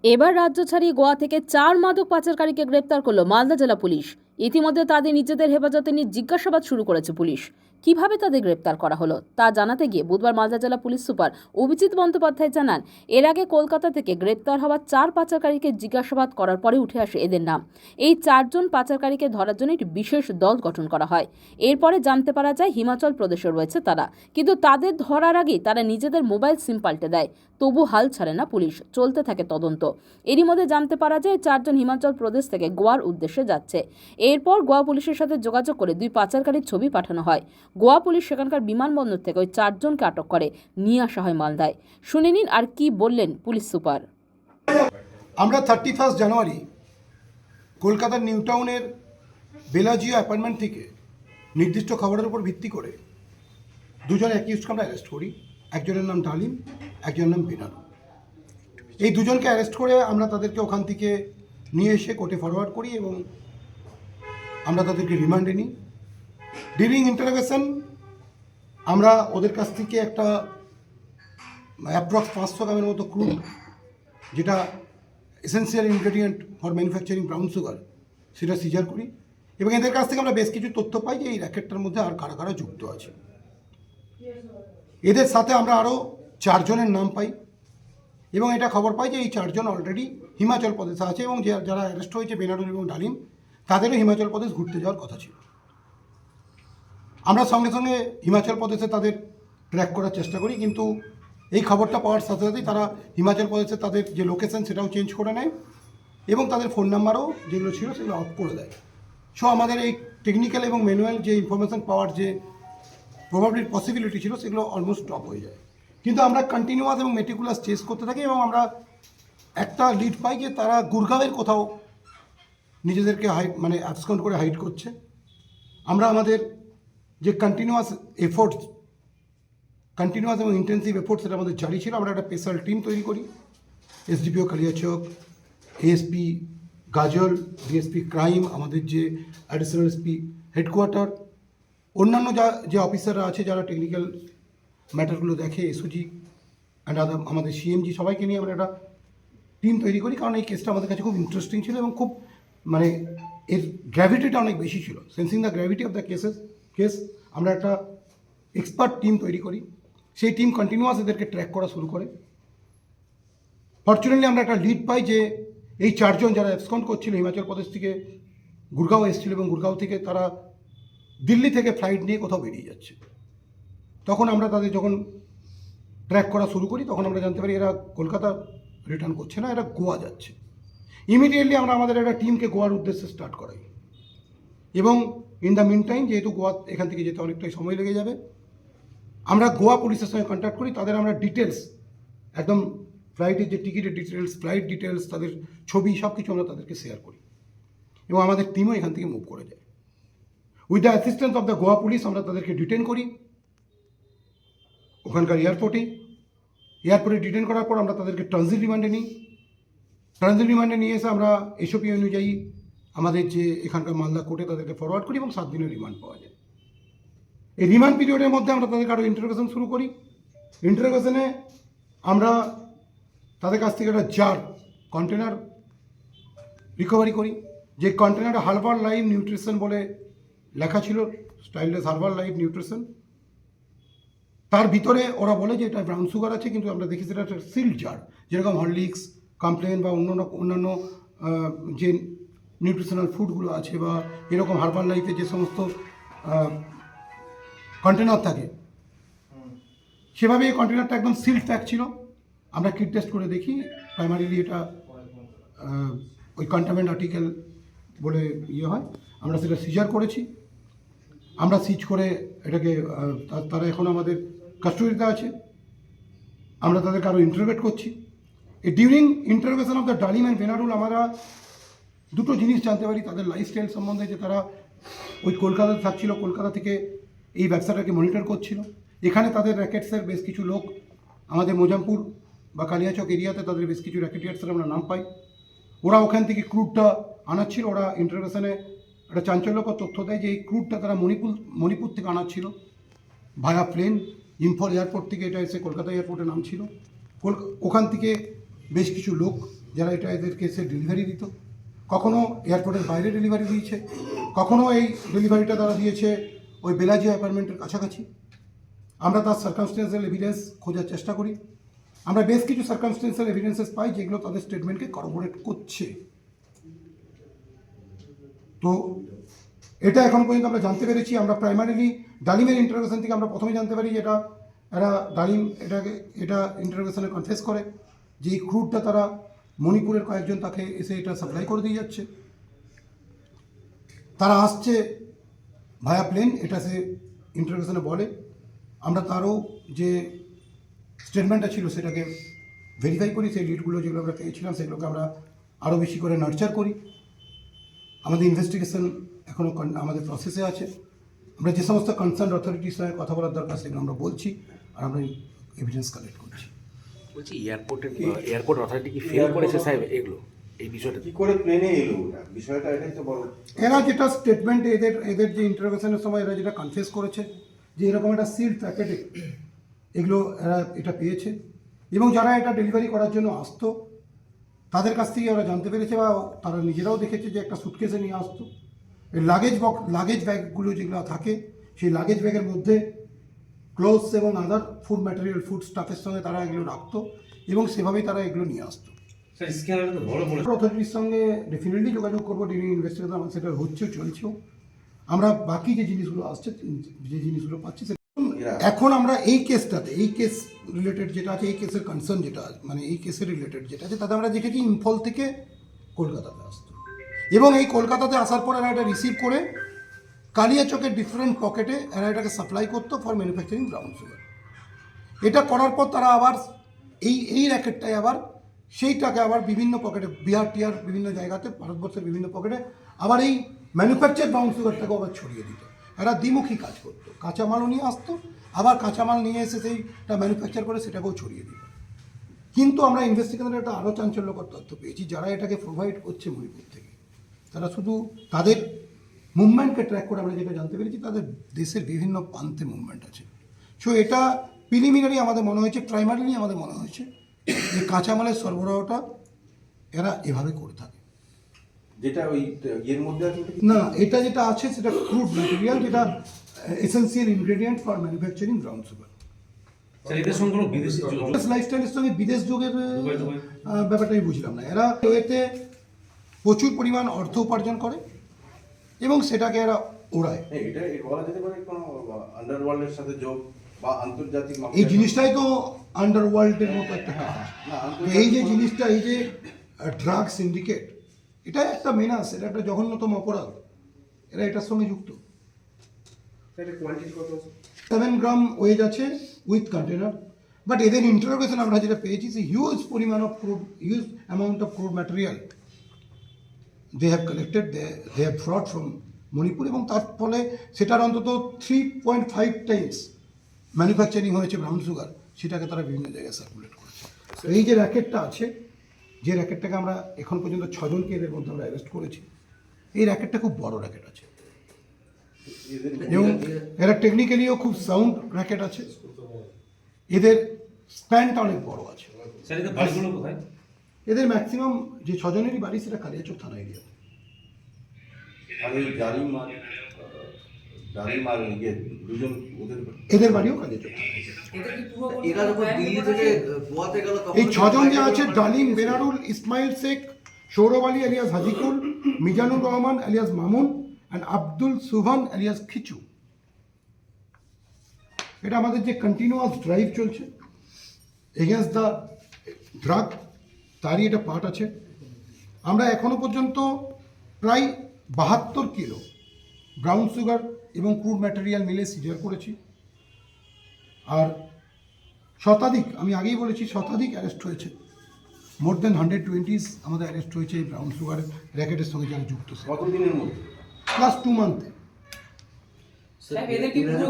এবার রাজ্য ছাড়িয়ে গোয়া থেকে 4 মাদক পাচারকারীকে গ্রেপ্তার করলো মালদা জেলা পুলিশ। ইতিমধ্যে তাদের নিজেদের হেফাজতে নিয়ে জিজ্ঞাসাবাদ শুরু করেছে পুলিশ। কিভাবে তাদের গ্রেপ্তার করা হলো তা জানাতে গিয়ে বুধবার মালদা জেলা পুলিশ সুপার অভিজিৎ বন্দ্যোপাধ্যায় জানান, এর আগে কলকাতা থেকে গ্রেপ্তার হওয়া 4 পাচারকারীকে জিজ্ঞাসাবাদ করার পরে উঠে আসে এদের নাম। এই 4 জন পাচারকারীকে ধরার জন্য একটি বিশেষ দল গঠন করা হয়। এরপরে জানতে পারা যায় হিমাচল প্রদেশে রয়েছে তারা, কিন্তু তাদের ধরার আগেই তারা নিজেদের মোবাইল সিম পাল্টে দেয়। তবু হাল ছাড়ে না পুলিশ, চলতে থাকে তদন্ত। এরই মধ্যে জানতে পারা যায় 4 জন হিমাচল প্রদেশ থেকে গোয়ার উদ্দেশ্যে যাচ্ছে। এরপর গোয়া পুলিশের সাথে যোগাযোগ করে 2 পাচারকারীর ছবি পাঠানো হয়। গোয়া পুলিশ সেখানকার বিমানবন্দর থেকে ওই 4 জনকে আটক করে নিয়ে আসা হয় মালদায়। শুনে নিন আর কি বললেন পুলিশ সুপার। আমরা 31 জানুয়ারি কলকাতার নিউ টাউনের বেলাজিও অ্যাপার্টমেন্ট থেকে নির্দিষ্ট খবরের উপর ভিত্তি করে দুজন অ্যাকিউজকে আমরা অ্যারেস্ট করি। একজনের নাম ডালিম, একজনের নাম বিনাল। এই দুজনকে অ্যারেস্ট করে আমরা তাদেরকে ওখান থেকে নিয়ে এসে কোর্টে ফরওয়ার্ড করি এবং আমরা তাদেরকে রিমান্ডে নিই। ডিউরিং ইন্টারোগেশন আমরা ওদের কাছ থেকে একটা অ্যাপ্রক্স 500 গ্রামের মতো ক্রুড, যেটা essential ingredient for manufacturing brown sugar, সেটা সিজার করি এবং এদের কাছ থেকে আমরা বেশ কিছু তথ্য পাই যে এই র্যাকেটটার মধ্যে আর কারা কারা যুক্ত আছে। এদের সাথে আমরা আরও 4 জনের নাম পাই এবং এটা খবর পাই যে এই 4 জন অলরেডি হিমাচল প্রদেশে আছে এবং যারা অ্যারেস্ট হয়েছে বেনারুল এবং ডালিম, তাদেরও হিমাচল প্রদেশ ঘুরতে যাওয়ার কথা ছিল। আমরা সঙ্গে সঙ্গে হিমাচল প্রদেশে তাদের ট্র্যাক করার চেষ্টা করি, কিন্তু এই খবরটা পাওয়ার সাথে সাথেই তারা হিমাচল প্রদেশে তাদের যে লোকেশন সেটাও চেঞ্জ করে নেয় এবং তাদের ফোন নাম্বারও যেগুলো ছিল সেগুলো অফ করে দেয়। সো আমাদের এই টেকনিক্যাল এবং ম্যানুয়াল যে ইনফরমেশান পাওয়ার যে পসিবিলিটি ছিল সেগুলো অলমোস্ট স্টপ হয়ে যায়। কিন্তু আমরা কন্টিনিউয়াস এবং মেটিকুলাস চেস করতে থাকি এবং আমরা একটা লিড পাই যে তারা গুরগাঁওয়ের কোথাও নিজেদেরকে অ্যাবসকন্ড করে হাইড করছে। আমরা আমাদের যে কন্টিনিউয়াস এবং ইন্টেন্সিভ এফোর্টস সেটা আমাদের জারি ছিল। আমরা একটা স্পেশাল টিম তৈরি করি। SDPO Kaliachak, ASP Gajol, DSP crime, আমাদের যে অ্যাডিশনাল এসপি হেডকোয়ার্টার, অন্যান্য যে অফিসাররা আছে যারা টেকনিক্যাল ম্যাটারগুলো দেখে, এসওজি অ্যান্ড আমাদের সিএমজি, সবাইকে নিয়ে আমরা একটা টিম তৈরি করি। কারণ এই কেসটা আমাদের কাছে খুব ইন্টারেস্টিং ছিল এবং খুব এর গ্র্যাভিটিটা অনেক বেশি ছিল। Sensing the gravity of the case আমরা একটা এক্সপার্ট টিম তৈরি করি। সেই টিম কন্টিনিউয়াস এদেরকে ট্র্যাক করা শুরু করে। ফর্চুনেটলি আমরা একটা লিড পাই যে এই 4 জন যারা অ্যাবসকন্ড করছিল হিমাচল প্রদেশ থেকে গুরগাঁও এসেছিল এবং গুরগাঁও থেকে তারা দিল্লি থেকে ফ্লাইট নিয়ে কোথাও বেরিয়ে যাচ্ছে। তখন আমরা তাদের যখন ট্র্যাক করা শুরু করি তখন আমরা জানতে পারি এরা কলকাতা রিটার্ন করছে না, এরা গোয়া যাচ্ছে। ইমিডিয়েটলি আমরা আমাদের একটা টিমকে গোয়ার উদ্দেশ্যে স্টার্ট করাই এবং ইন দ্য মিন টাইম, যেহেতু গোয়া এখান থেকে যেতে অনেকটাই সময় লেগে যাবে, আমরা গোয়া পুলিশের সঙ্গে কন্ট্যাক্ট করি। তাদের আমরা ডিটেলস, একদম ফ্লাইটের যে টিকিটের ডিটেলস, ফ্লাইট ডিটেলস, তাদের ছবি, সব কিছু আমরা তাদেরকে শেয়ার করি এবং আমাদের টিমও এখান থেকে মুভ করে যায়। With the assistance of the Goa police আমরা তাদেরকে ডিটেন করি ওখানকার এয়ারপোর্টে ডিটেন করার পর আমরা তাদেরকে ট্রানজিট রিমান্ডে নিই। ট্রানজিট রিমান্ডে নিয়ে এসে আমরা এসওপি অনুযায়ী আমাদের যে এখানকার মালদা কোর্টে তাদেরকে ফরওয়ার্ড করি এবং 7 দিনের রিমান্ড পাওয়া যায়। এই রিমান্ড পিরিয়ডের মধ্যে আমরা তাদেরকে আরও ইন্টারোগেশন শুরু করি। ইন্টারোগেশনে আমরা তাদের কাছ থেকে একটা জার কন্টেনার রিকভারি করি। যে কন্টেনারে হার্বাল লাইফ নিউট্রিশন বলে লেখা ছিল, স্টাইললেস হার্বাল লাইফ নিউট্রিশন। তার ভিতরে ওরা বলে যে এটা ব্রাউন সুগার আছে, কিন্তু আমরা দেখি সেটা একটা সিল্ড জার, যেরকম হরলিক্স, কমপ্লেন বা অন্যান্য যে নিউট্রিশনাল ফুডগুলো আছে বা এরকম হার্বাল লাইফে যে সমস্ত কন্টেনার থাকে সেভাবে এই কন্টেনারটা একদম সিল্ড প্যাক ছিল। আমরা কিট টেস্ট করে দেখি প্রাইমারিলি এটা ওই কন্টামিনেন্ট আর্টিকেল বলে হয়। আমরা সেটা সিজার করেছি। আমরা সিজ করে এটাকে তারা এখন আমাদের কাস্টডিতে আছে। আমরা তাদেরকে আরও ইন্টারোগেট করছি। এই ডিউরিং ইন্টারোগেশন অফ দ্য ডালিম অ্যান্ড বেনারুল আমরা দুটো জিনিস জানতে পারি তাদের লাইফস্টাইল সম্বন্ধে, যে তারা ওই কলকাতাতে থাকছিল, কলকাতা থেকে এই ব্যবসাটাকে মনিটর করছিল। এখানে তাদের র্যাকেটসের বেশ কিছু লোক, আমাদের মোজামপুর বা কালিয়াচক এরিয়াতে তাদের বেশ কিছু র্যাকেটিয়ার্সের আমরা নাম পাই। ওরা ওখান থেকে ক্রুডটা আনাচ্ছিল। ওরা ইন্টারভেশনে একটা চাঞ্চল্যকর তথ্য দেয় যে এই ক্রুডটা তারা মণিপুর থেকে আনাচ্ছিল ভায়া প্লেন। ইম্ফল এয়ারপোর্ট থেকে এটা এসে কলকাতা এয়ারপোর্টে নামছিল। ওখান থেকে বেশ কিছু লোক যারা এটা এদের কেসে ডেলিভারি দিত, কখনো এয়ারপোর্টের বাইরে ডেলিভারি দিয়েছে, কখনো এই ডেলিভারিটা তারা দিয়েছে ওই বেলাজিয়া অ্যাপার্টমেন্টের কাছাকাছি। আমরা তার সার্কামস্টেন্সিয়াল এভিডেন্স খোঁজার চেষ্টা করি। আমরা বেশ কিছু সার্কামস্টেন্সিয়াল এভিডেন্সেস পাই যেগুলো তাদের স্টেটমেন্টকে করবোরেট করছে। তো এটা এখন পর্যন্ত আমরা জানতে পেরেছি। আমরা প্রাইমারিলি ডালিমের ইন্টারোগেশন থেকে আমরা প্রথমে জানতে পারি যে এরা ডালিম এটা ইন্টারোগেশনে কনফেস করে যে এই ক্রুডটা তারা মণিপুরের কয়েকজন তাকে এসে এটা সাপ্লাই করে দিয়ে যাচ্ছে, তারা আসছে ভায়া প্লেন, এটা সে ইন্টারোগেশনে বলে। আমরা তারও যে স্টেটমেন্টটা ছিল সেটাকে ভেরিফাই করি, সেই লিডগুলো যেগুলো আমরা পেয়েছিলাম সেগুলোকে আমরা আরও বেশি করে নার্চার করি। আমাদের ইনভেস্টিগেশন এখনও আমাদের প্রসেসে আছে। আমরা যে সমস্ত কনসার্ন অথরিটির সঙ্গে কথা বলার দরকার সেগুলো আমরা বলছি, আর আমরা এভিডেন্স কালেক্ট করছি। বলছি এয়ারপোর্ট অথরিটি কি ফেল করেছে সাহেব এগুলো, এই বিষয়টা কি করে প্লেনে এলো ওটা, বিষয়টা এটাই তো বড়। এরা যেটা স্টেটমেন্টে এদের যে ইন্টারোগেশনের সময় এরা যেটা কনফেস করেছে যে এরকম একটা সিল প্যাকেটে এগুলো এরা এটা পেয়েছে, এবং যারা এটা ডেলিভারি করার জন্য আসতো তাদের কাছ থেকে ওরা জানতে পেরেছে বা তারা নিজেরাও দেখেছে যে একটা সুটকেসে নিয়ে আসতো। এই লাগেজ ব্যাগগুলো যেগুলো থাকে সেই লাগেজ ব্যাগের মধ্যে ক্লোথস এবং আদার ফুড ম্যাটেরিয়াল, ফুড স্টাফের সঙ্গে তারা এগুলো রাখতো এবং সেভাবেই তারা এগুলো নিয়ে আসতো। অথরিটির সঙ্গে ডেফিনেটলি যোগাযোগ করবো, ডিউরিং ইনভেস্টিগেশন আমার সেটা হচ্ছেও, চলছেও। আমরা বাকি যে জিনিসগুলো আসছে, যে জিনিসগুলো পাচ্ছি এখন আমরা এই কেসটাতে, এই কেস রিলেটেড যেটা আছে, এই কেসের কনসার্ন যেটা মানে এই কেসের রিলেটেড যেটা আছে তাতে আমরা দেখেছি ইম্ফল থেকে কলকাতাতে আসতো, এবং এই কলকাতাতে আসার পর এরা এটা রিসিভ করে কালিয়াচকের ডিফারেন্ট পকেটে এরা এটাকে সাপ্লাই করতো ফর ম্যানুফ্যাকচারিং ব্রাউন সুগার। এটা করার পর তারা আবার এই র্যাকেটটাই আবার সেইটাকে আবার বিভিন্ন পকেটে, বিহার টিহার বিভিন্ন জায়গাতে, ভারতবর্ষের বিভিন্ন পকেটে আবার এই ম্যানুফ্যাকচার ব্রাউন সুগারটাকেও আবার ছড়িয়ে দিত। এরা দ্বিমুখী কাজ করতো, কাঁচামালও নিয়ে আসতো, আবার কাঁচামাল নিয়ে এসে সেইটা ম্যানুফ্যাকচার করে সেটাকেও ছড়িয়ে দিত। কিন্তু আমরা ইনভেস্টিগেশনের একটা আরও চাঞ্চল্যকর তথ্য পেয়েছি, যারা এটাকে প্রোভাইড করছে মণিপুর থেকে, তারা শুধু তাদের মুভমেন্টকে ট্র্যাক করে আমরা যেটা জানতে পেরেছি তাদের দেশের বিভিন্ন প্রান্তে মুভমেন্ট আছে। সো এটা প্রিলিমিনারি আমাদের মনে হয়েছে, প্রাইমারিলি আমাদের মনে হয়েছে যে কাঁচামালের সরবরাহটা এরা এভাবে করে থাকে। যেটা ওই ইয়ের মধ্যে আছে ওটা কি? না, এটা যেটা আছে সেটা ক্রুড ম্যাটেরিয়াল, যেটা essential ingredient for manufacturing brown sugar. এদের সঙ্গে কোনো বিদেশি লাইফস্টাইলের সঙ্গে বিদেশ যোগের ব্যাপারটা আমি বুঝলাম না। এরা এতে প্রচুর পরিমাণ অর্থ উপার্জন করে এবং সেটাকে এরা ওড়ায়। এটা বলা যেতে পারে কোনো আন্ডারওয়ার্ল্ডের সাথে যোগ বা আন্তর্জাতিক এই জিনিসটাই তো আন্ডারওয়ার্ল্ডের মতো একটা কাজ। এই যে জিনিসটা, এই যে ড্রাগ সিন্ডিকেট, এটা একটা মেনাস, এটা একটা জঘন্যতম অপরাধ। এরা এটার সঙ্গে যুক্ত। 7 গ্রাম ওয়েজ আছে উইথ কন্টেনার, বাট এদের ইন্টারোগেশন আমরা যেটা পেয়েছি সে হিউজ পরিমাণ of crude, huge amount of crude material they have collected, they have brought from Manipur, এবং তার ফলে সেটার অন্তত 3.5 টাইমস ম্যানুফ্যাকচারিং হয়েছে ব্রাউন সুগার, সেটাকে তারা বিভিন্ন জায়গায় সার্কুলেট করেছে। এই যে র্যাকেটটা আছে, যে র্যাকেটটাকে আমরা এখন পর্যন্ত 6 জনকে এদের মধ্যে আমরা অ্যারেস্ট করেছি, এই র্যাকেটটা খুব বড় র্যাকেট আছে এবং এরা টেকনিক্যালিও খুব সাউন্ড র্যাকেট আছে। এদের স্প্যানটা অনেক বড় আছে। এদের ম্যাক্সিমাম যে 6 জনেরই বাড়ি সেটা কালিয়াচক থানা এরিয়া। আর ওই জালিম আর ইয়ে দুজন এদের বাড়িও কালিয়াচক থানা। এরা যখন দিল্লি থেকে গোয়াতে গেল এই 6 জন যে আছে, Dalim, Benarul, Ismail Sheikh, Sourav Ali alias Hajikul, Mizanur Rahman alias Mamun and Abdul Subhan alias Khichu. এটা আমাদের যে কন্টিনিউয়াস ড্রাইভ চলছে এগেনস্ট দ্য ড্রাগ, তারই এটা পার্ট আছে। আমরা এখনো পর্যন্ত প্রায় 72 কিলো ব্রাউন সুগার এবং ক্রুড ম্যাটেরিয়াল মিলে সিজার করেছি, আর শতাধিক, আমি আগেই বলেছি শতাধিক অ্যারেস্ট হয়েছে। মোর দেন 120 আমাদের অ্যারেস্ট হয়েছে এই ব্রাউন সুগারের র্যাকেটের সঙ্গে যারা যুক্ত। কতদিনের মধ্যে? প্লাস 2 মান্থে। এদের কি পুরো